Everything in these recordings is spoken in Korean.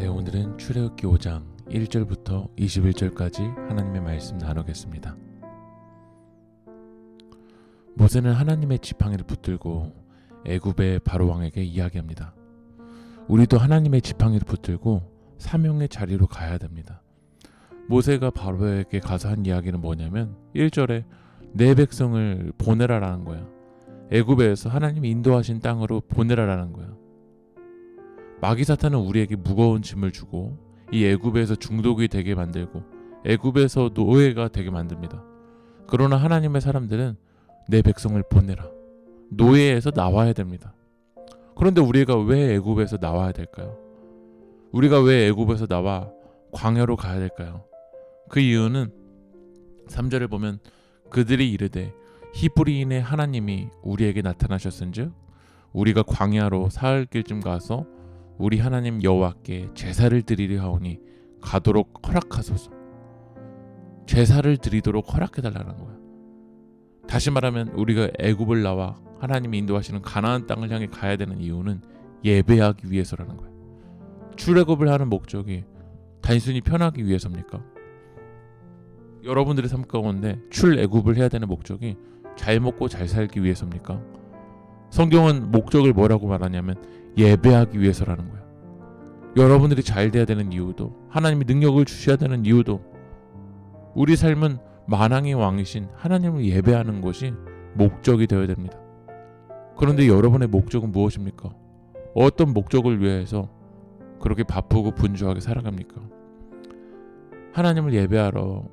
네, 오늘은 출애굽기 5장 1절부터 21절까지 하나님의 말씀 나누겠습니다. 모세는 하나님의 지팡이를 붙들고 애굽의 바로 왕에게 이야기합니다. 우리도 하나님의 지팡이를 붙들고 사명의 자리로 가야 됩니다. 모세가 바로에게 가서 한 이야기는 뭐냐면 1절에 내 백성을 보내라라는 거야. 애굽에서 하나님이 인도하신 땅으로 보내라라는 거야. 마귀 사탄은 우리에게 무거운 짐을 주고 이 애굽에서 중독이 되게 만들고 애굽에서 노예가 되게 만듭니다. 그러나 하나님의 사람들은 내 백성을 보내라. 노예에서 나와야 됩니다. 그런데 우리가 왜 애굽에서 나와야 될까요? 우리가 왜 애굽에서 나와 광야로 가야 될까요? 그 이유는 3절을 보면 그들이 이르되 히브리인의 하나님이 우리에게 나타나셨은즉 우리가 광야로 사흘 길쯤 가서 우리 하나님 여호와께 제사를 드리려 하오니 가도록 허락하소서. 제사를 드리도록 허락해달라는 거야. 다시 말하면 우리가 애굽을 나와 하나님이 인도하시는 가나안 땅을 향해 가야 되는 이유는 예배하기 위해서라는 거야. 출애굽을 하는 목적이 단순히 편하기 위해서입니까? 여러분들의 삶 가운데 출애굽을 해야 되는 목적이 잘 먹고 잘 살기 위해서입니까? 성경은 목적을 뭐라고 말하냐면 예배하기 위해서라는 거야. 여러분들이 잘 돼야 되는 이유도, 하나님이 능력을 주셔야 되는 이유도, 우리 삶은 만왕의 왕이신 하나님을 예배하는 것이 목적이 되어야 됩니다. 그런데 여러분의 목적은 무엇입니까? 어떤 목적을 위해서 그렇게 바쁘고 분주하게 살아갑니까? 하나님을 예배하러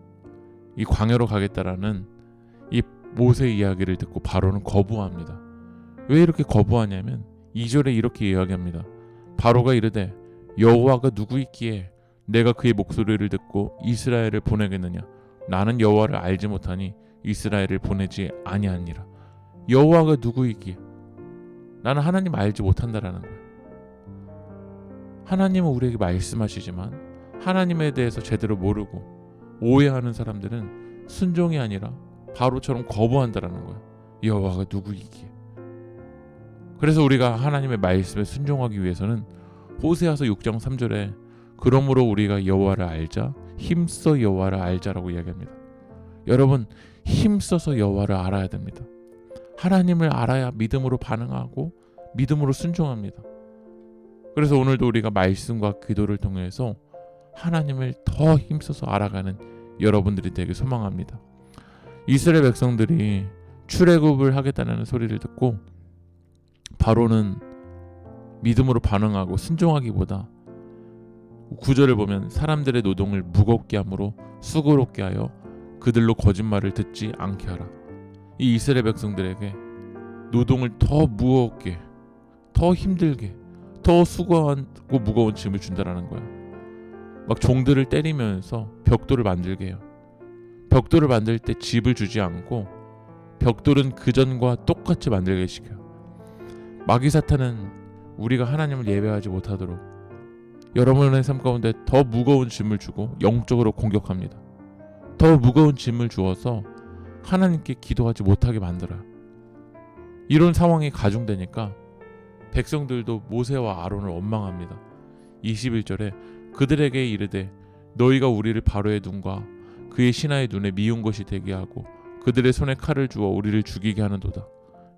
이 광야로 가겠다라는 이 모세 이야기를 듣고 바로는 거부합니다. 왜 이렇게 거부하냐면 2절에 이렇게 이야기합니다. 바로가 이르되 여호와가 누구있기에 내가 그의 목소리를 듣고 이스라엘을 보내겠느냐? 나는 여호와를 알지 못하니 이스라엘을 보내지 아니하니라. 여호와가 누구이기에? 나는 하나님 알지 못한다라는 거예요. 하나님은 우리에게 말씀하시지만 하나님에 대해서 제대로 모르고 오해하는 사람들은 순종이 아니라 바로처럼 거부한다라는 거예요. 여호와가 누구이기에? 그래서 우리가 하나님의 말씀에 순종하기 위해서는 호세아서 6장 3절에 그러므로 우리가 여호와를 알자, 힘써 여호와를 알자라고 이야기합니다. 여러분, 힘써서 여호와를 알아야 됩니다. 하나님을 알아야 믿음으로 반응하고 믿음으로 순종합니다. 그래서 오늘도 우리가 말씀과 기도를 통해서 하나님을 더 힘써서 알아가는 여러분들이 되길 소망합니다. 이스라엘 백성들이 출애굽을 하겠다는 소리를 듣고 바로는 믿음으로 반응하고 순종하기보다 9절을 보면 사람들의 노동을 무겁게 함으로 수고롭게 하여 그들로 거짓말을 듣지 않게 하라. 이 이스라엘 백성들에게 노동을 더 무겁게, 더 힘들게, 더 수고하고 무거운 짐을 준다라는 거야. 막 종들을 때리면서 벽돌을 만들게 해요. 벽돌을 만들 때 집을 주지 않고 벽돌은 그전과 똑같이 만들게 시켜요. 마귀 사탄은 우리가 하나님을 예배하지 못하도록 여러분의 삶 가운데 더 무거운 짐을 주고 영적으로 공격합니다. 더 무거운 짐을 주어서 하나님께 기도하지 못하게 만들어요. 이런 상황이 가중되니까 백성들도 모세와 아론을 원망합니다. 21절에 그들에게 이르되 너희가 우리를 바로의 눈과 그의 신하의 눈에 미운 것이 되게 하고 그들의 손에 칼을 주어 우리를 죽이게 하는도다.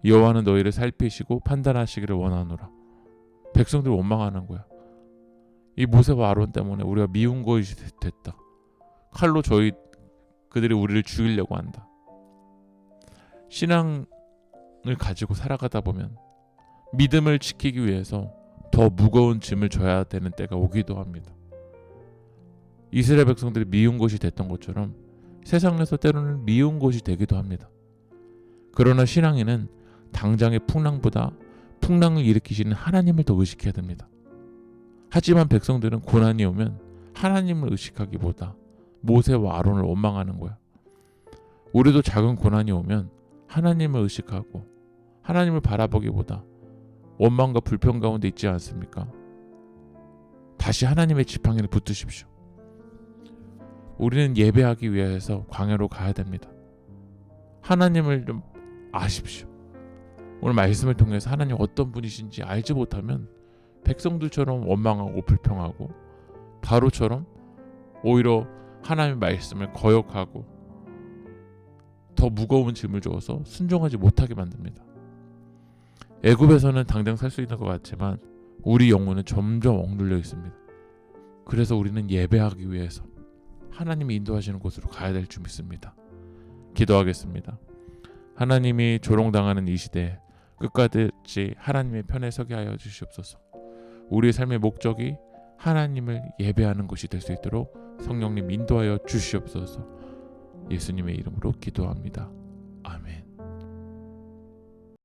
여호와는 너희를 살피시고 판단하시기를 원하노라. 백성들 원망하는 거야. 이 모세와 아론 때문에 우리가 미운 것이 됐다. 칼로 그들이 우리를 죽이려고 한다. 신앙을 가지고 살아가다 보면 믿음을 지키기 위해서 더 무거운 짐을 져야 되는 때가 오기도 합니다. 이스라엘 백성들이 미운 것이 됐던 것처럼 세상에서 때로는 미운 것이 되기도 합니다. 그러나 신앙인은 당장의 풍랑보다 풍랑을 일으키시는 하나님을 더 의식해야 됩니다. 하지만 백성들은 고난이 오면 하나님을 의식하기보다 모세와 아론을 원망하는 거야. 우리도 작은 고난이 오면 하나님을 의식하고 하나님을 바라보기보다 원망과 불평 가운데 있지 않습니까? 다시 하나님의 지팡이를 붙드십시오. 우리는 예배하기 위해서 광야로 가야 됩니다. 하나님을 좀 아십시오. 오늘 말씀을 통해서 하나님 어떤 분이신지 알지 못하면 백성들처럼 원망하고 불평하고 바로처럼 오히려 하나님의 말씀을 거역하고 더 무거운 짐을 주어서 순종하지 못하게 만듭니다. 애굽에서는 당장 살 수 있는 것 같지만 우리 영혼은 점점 억눌려 있습니다. 그래서 우리는 예배하기 위해서 하나님이 인도하시는 곳으로 가야 될 줄 믿습니다. 기도하겠습니다. 하나님이 조롱당하는 이 시대에 끝까지 하나님의 편에 서게 하여 주시옵소서. 우리의 삶의 목적이 하나님을 예배하는 것이 될 수 있도록 성령님 인도하여 주시옵소서. 예수님의 이름으로 기도합니다. 아멘.